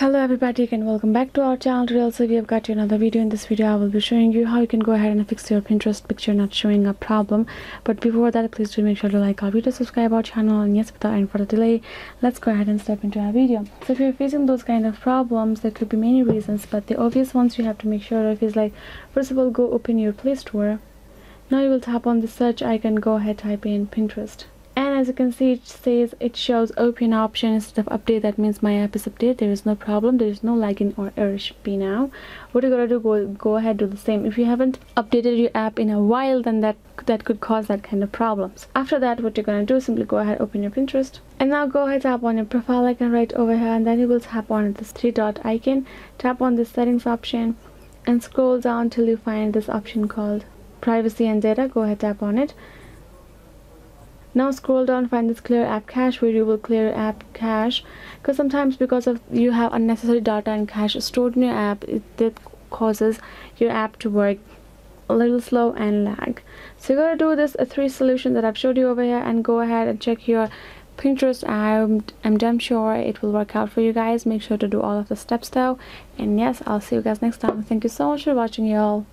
Hello everybody and welcome back to our channel. Today also we have got you another video. In this video I will be showing you how you can go ahead and fix your Pinterest picture not showing a problem. But before that, please do make sure to like our video, subscribe our channel, and yes, without any further delay, let's go ahead and step into our video. So if you're facing those kind of problems, there could be many reasons, but the obvious ones you have to make sure of is, like, first of all, go open your Play Store. Now you will tap on the search icon, go ahead, type in Pinterest. And as you can see, it shows open option instead of update. That means my app is updated. There is no problem, there is no lagging or error should be now. What you're gonna do, go ahead, do the same. If you haven't updated your app in a while, then that could cause that kind of problems. After that, what you're gonna do, simply go ahead, open your Pinterest, and now go ahead, tap on your profile icon right over here, and then you will tap on this three dot icon, tap on the settings option, and scroll down till you find this option called privacy and data. Go ahead, tap on it. Now scroll down, find this clear app cache, where you will clear app cache, because sometimes because of you have unnecessary data and cache stored in your app, that causes your app to work a little slow and lag. So you're gonna do this three solution that I've showed you over here, and go ahead and check your Pinterest. I'm damn sure it will work out for you guys. Make sure to do all of the steps though, and yes, I'll see you guys next time. Thank you so much for watching, y'all.